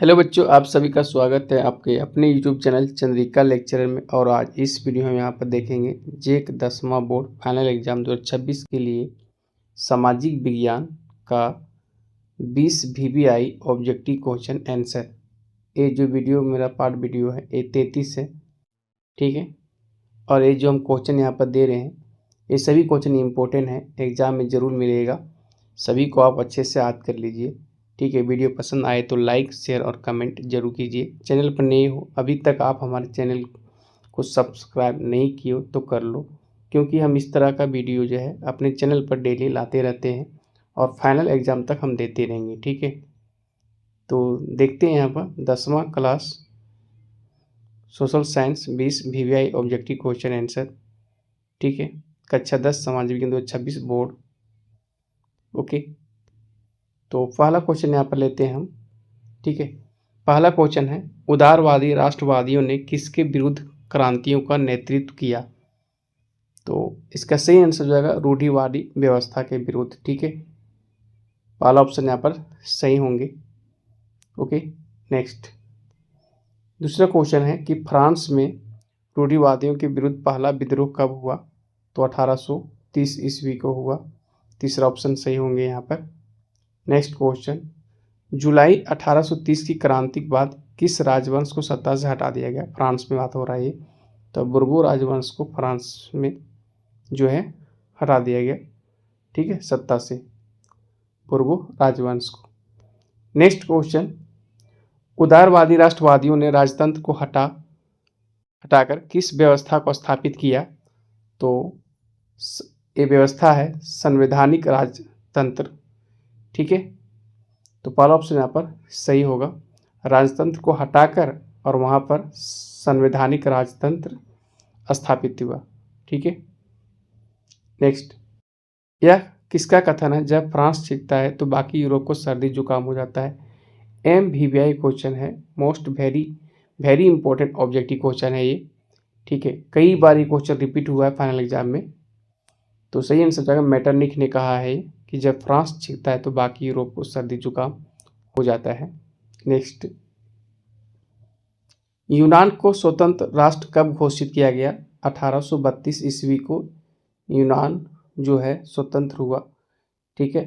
Hello बच्चों, आप सभी का स्वागत है आपके अपने यूट्यूब चैनल चंद्रिका लेक्चरर में। और आज इस वीडियो में यहाँ पर देखेंगे जेक 10वां बोर्ड फाइनल एग्जाम 2026 के लिए सामाजिक विज्ञान का 20 VBI ऑब्जेक्टिव क्वेश्चन आंसर। ये जो वीडियो मेरा पार्ट वीडियो है ये 33 है, ठीक है। और ये जो हम क्वेश्चन यहाँ पर दे रहे हैं ये सभी क्वेश्चन इम्पोर्टेंट है, एग्ज़ाम में ज़रूर मिलेगा। सभी को आप अच्छे से याद कर लीजिए, ठीक है। वीडियो पसंद आए तो लाइक शेयर और कमेंट जरूर कीजिए। चैनल पर नए हो, अभी तक आप हमारे चैनल को सब्सक्राइब नहीं किए हो तो कर लो, क्योंकि हम इस तरह का वीडियो जो है अपने चैनल पर डेली लाते रहते हैं और फाइनल एग्ज़ाम तक हम देते रहेंगे, ठीक है। तो देखते हैं यहाँ पर 10वां class social science 20 VBI objective question answer, ठीक है। कक्षा 10 सामाजिक विज्ञान 2026 बोर्ड, ओके। तो पहला क्वेश्चन यहाँ पर लेते हैं हम, ठीक है। पहला क्वेश्चन है, उदारवादी राष्ट्रवादियों ने किसके विरुद्ध क्रांतियों का नेतृत्व किया? तो इसका सही आंसर हो जाएगा रूढ़िवादी व्यवस्था के विरुद्ध, ठीक है। पहला ऑप्शन यहाँ पर सही होंगे, ओके। नेक्स्ट दूसरा क्वेश्चन है कि फ्रांस में रूढ़िवादियों के विरुद्ध पहला विद्रोह कब हुआ? तो 1830 ईस्वी को हुआ। तीसरा ऑप्शन सही होंगे यहाँ पर। नेक्स्ट क्वेश्चन, जुलाई 1830 की क्रांति के बाद किस राजवंश को सत्ता से हटा दिया गया? फ्रांस में बात हो रहा है ये, तो बुर्बो राजवंश को फ्रांस में जो है हटा दिया गया, ठीक है, सत्ता से, बुर्बो राजवंश को। नेक्स्ट क्वेश्चन, उदारवादी राष्ट्रवादियों ने राजतंत्र को हटाकर किस व्यवस्था को स्थापित किया? तो ये व्यवस्था है संवैधानिक राजतंत्र, ठीक है। तो पहला ऑप्शन यहाँ पर सही होगा, राजतंत्र को हटाकर और वहाँ पर संवैधानिक राजतंत्र स्थापित हुआ, ठीक है। नेक्स्ट, यह किसका कथन है? जब फ्रांस चीखता है तो बाकी यूरोप को सर्दी जुकाम हो जाता है। MVBI क्वेश्चन है, most very important objective question है ये, ठीक है। कई बार ये क्वेश्चन रिपीट हुआ है फाइनल एग्जाम में। तो सही आंसर जाएगा मेटरनिक ने कहा है कि जब फ्रांस चीखता है तो बाकी यूरोप को सर्दी जुकाम हो जाता है। नेक्स्ट, यूनान को स्वतंत्र राष्ट्र कब घोषित किया गया? 1832 ईस्वी को यूनान जो है स्वतंत्र हुआ, ठीक है।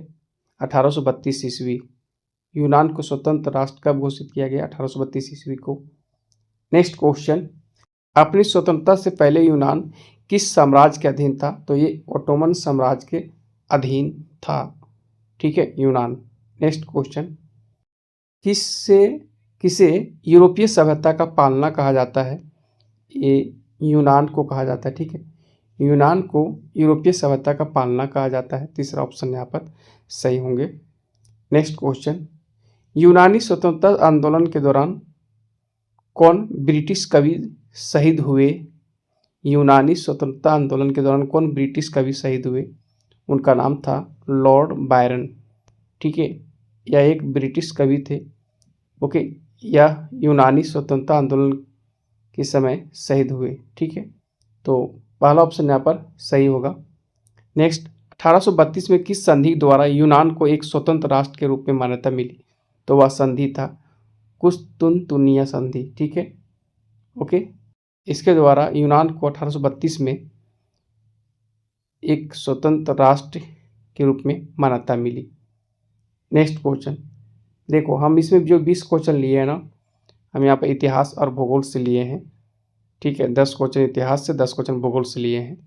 1832 ईस्वी यूनान को स्वतंत्र राष्ट्र कब घोषित किया गया? 1832 ईस्वी को। नेक्स्ट क्वेश्चन, अपनी स्वतंत्रता से पहले यूनान किस साम्राज्य के अधीन था? तो ये ओटोमन साम्राज्य के अधीन था, ठीक है, यूनान। नेक्स्ट क्वेश्चन, किसे यूरोपीय सभ्यता का पालना कहा जाता है? ये यूनान को कहा जाता है, ठीक है। यूनान को यूरोपीय सभ्यता का पालना कहा जाता है। तीसरा ऑप्शन यहाँ पर सही होंगे। नेक्स्ट क्वेश्चन, यूनानी स्वतंत्रता आंदोलन के दौरान कौन ब्रिटिश कवि शहीद हुए? यूनानी स्वतंत्रता आंदोलन के दौरान कौन ब्रिटिश कवि शहीद हुए? उनका नाम था लॉर्ड बायरन, ठीक है। यह एक ब्रिटिश कवि थे, ओके। यह यूनानी स्वतंत्रता आंदोलन के समय शहीद हुए, ठीक है। तो पहला ऑप्शन यहाँ पर सही होगा। नेक्स्ट, 1832 में किस संधि द्वारा यूनान को एक स्वतंत्र राष्ट्र के रूप में मान्यता मिली? तो वह संधि था कुस्तुनतुनिया संधि, ठीक है, ओके। इसके द्वारा यूनान को 1832 में एक स्वतंत्र राष्ट्र के रूप में मान्यता मिली। नेक्स्ट क्वेश्चन, देखो हम इसमें जो 20 क्वेश्चन लिए हैं ना, हम यहाँ पर इतिहास और भूगोल से लिए हैं, ठीक है। 10 क्वेश्चन इतिहास से, 10 क्वेश्चन भूगोल से लिए हैं।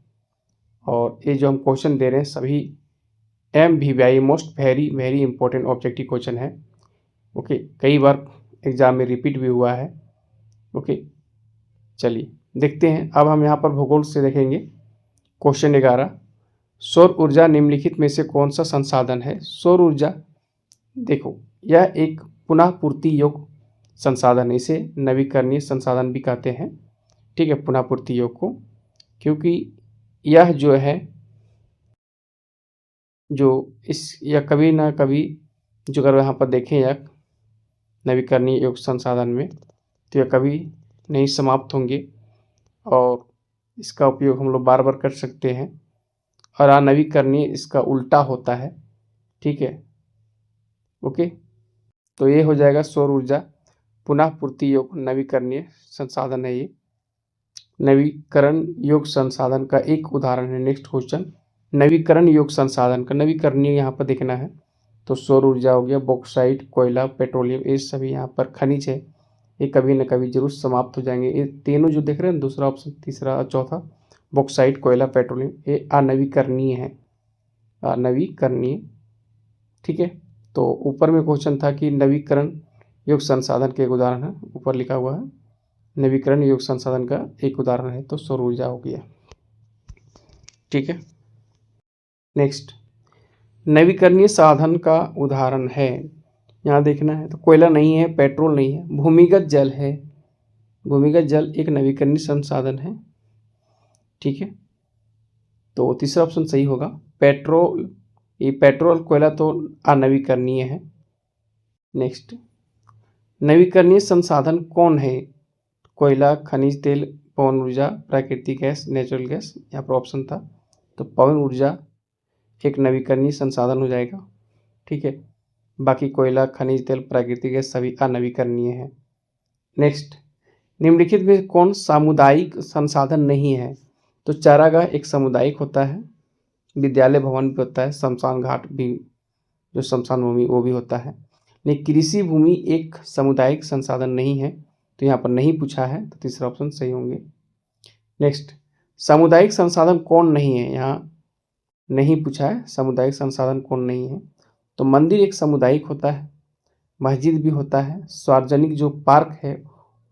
और ये जो हम क्वेश्चन दे रहे हैं सभी MVBI most very important objective question है, ओके। कई बार एग्जाम में रिपीट भी हुआ है, ओके। चलिए देखते हैं, अब हम यहाँ पर भूगोल से देखेंगे। क्वेश्चन 11, सौर ऊर्जा निम्नलिखित में से कौन सा संसाधन है? सौर ऊर्जा, देखो यह एक पुनः पूर्ति योग्य संसाधन है, इसे नवीकरणीय संसाधन भी कहते हैं, ठीक है, पुनः पूर्ति योग्य को, क्योंकि यह जो है यह कभी ना कभी जो अगर यहाँ पर देखें यह नवीकरणीय योग्य संसाधन में, तो यह कभी नहीं समाप्त होंगे और इसका उपयोग हम लोग बार बार कर सकते हैं। और अनवीकरणीय इसका उल्टा होता है, ठीक है, ओके। तो ये हो जाएगा सौर ऊर्जा पुनः पूर्ति योग्य नवीकरणीय संसाधन है ये। नवीकरण योग्य संसाधन का एक उदाहरण है। नेक्स्ट क्वेश्चन, नवीकरण योग्य संसाधन का नवीकरणीय यहाँ पर देखना है तो सौर ऊर्जा हो गया, बॉक्साइट, कोयला, पेट्रोलियम, ये सभी यहाँ पर खनिज है। ये कभी न कभी जरूर समाप्त हो जाएंगे। ये तीनों जो देख रहे हैं, दूसरा ऑप्शन, तीसरा, चौथा, बॉक्साइट, कोयला, पेट्रोलियम, ये अनवीकरणीय है, अनवीकरणीय। ठीक है, तो ऊपर में क्वेश्चन था कि नवीकरण योग्य संसाधन के एक उदाहरण है, ऊपर लिखा हुआ है नवीकरण योग्य संसाधन का एक उदाहरण है तो सौर ऊर्जा हो गया। ठीक है, नेक्स्ट, नवीकरणीय साधन का उदाहरण है, यहाँ देखना है तो कोयला नहीं है, पेट्रोल नहीं है, भूमिगत जल है। भूमिगत जल एक नवीकरणीय संसाधन है। ठीक है, तो तीसरा ऑप्शन सही होगा। पेट्रोल, ये पेट्रोल कोयला तो अनवीकरणीय है। नेक्स्ट, नवीकरणीय संसाधन कौन है? कोयला, खनिज तेल, पवन ऊर्जा, प्राकृतिक गैस, नेचुरल गैस, यहाँ पर ऑप्शन था तो पवन ऊर्जा एक नवीकरणीय संसाधन हो जाएगा। ठीक है, बाकी कोयला, खनिज तेल, प्राकृतिक गैस सभी अनवीकरणीय है। नेक्स्ट, निम्नलिखित में कौन सामुदायिक संसाधन नहीं है? तो चारागाह एक सामुदायिक होता है, विद्यालय भवन भी होता है, शमशान घाट भी, जो शमशान भूमि वो भी होता है। लेकिन कृषि भूमि एक सामुदायिक संसाधन नहीं है, तो यहाँ पर नहीं पूछा है, तो तीसरा ऑप्शन सही होंगे। नेक्स्ट, सामुदायिक संसाधन कौन नहीं है? यहाँ नहीं पूछा है, सामुदायिक संसाधन कौन नहीं है, तो मंदिर एक सामुदायिक होता है, मस्जिद भी होता है, सार्वजनिक जो पार्क है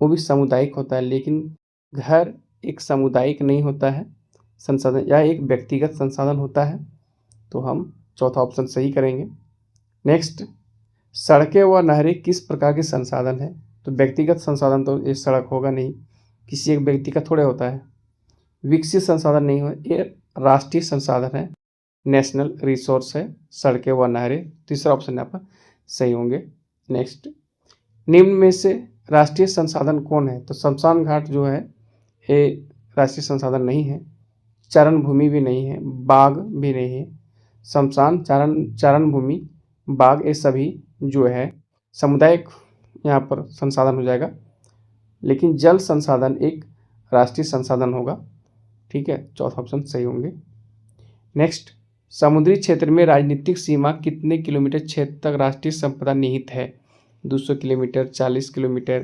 वो भी सामुदायिक होता है, लेकिन घर एक सामुदायिक नहीं होता है संसाधन, या एक व्यक्तिगत संसाधन होता है, तो हम चौथा ऑप्शन सही करेंगे। नेक्स्ट, सड़कें व नहरें किस प्रकार के संसाधन है? तो व्यक्तिगत संसाधन तो ये सड़क होगा नहीं, किसी एक व्यक्ति का थोड़े होता है। विकसित संसाधन नहीं हो, ये राष्ट्रीय संसाधन है, नेशनल रिसोर्स है सड़कें व नहरें। तीसरा ऑप्शन यहाँ पर सही होंगे। नेक्स्ट, निम्न में से राष्ट्रीय संसाधन कौन है? तो शमशान घाट जो है ये राष्ट्रीय संसाधन नहीं है, चारण भूमि भी नहीं है, बाग भी नहीं है। शमशान, चारण भूमि, बाग, ये सभी जो है सामुदायिक यहाँ पर संसाधन हो जाएगा, लेकिन जल संसाधन एक राष्ट्रीय संसाधन होगा। ठीक है, चौथा ऑप्शन सही होंगे। नेक्स्ट, समुद्री क्षेत्र में राजनीतिक सीमा कितने किलोमीटर क्षेत्र तक राष्ट्रीय संपदा निहित है? 200 किलोमीटर, 40 किलोमीटर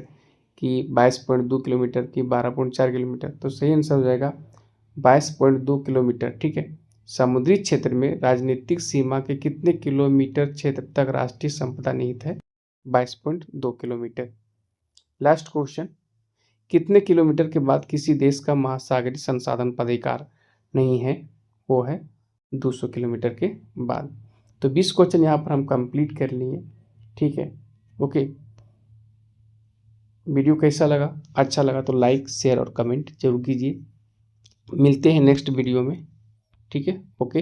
की 22.2 किलोमीटर की 12.4 किलोमीटर, तो सही आंसर हो जाएगा 22.2 किलोमीटर। ठीक है, समुद्री क्षेत्र में राजनीतिक सीमा के कितने किलोमीटर क्षेत्र तक राष्ट्रीय संपदा निहित है? 22.2 किलोमीटर। लास्ट क्वेश्चन, कितने किलोमीटर के बाद किसी देश का महासागरीय संसाधन पर अधिकार नहीं है? वो है 200 किलोमीटर के बाद। तो 20 क्वेश्चन यहाँ पर हम कंप्लीट कर लिए। ठीक है, ओके। वीडियो कैसा लगा? अच्छा लगा तो लाइक, शेयर और कमेंट जरूर कीजिए। मिलते हैं नेक्स्ट वीडियो में। ठीक है, ओके।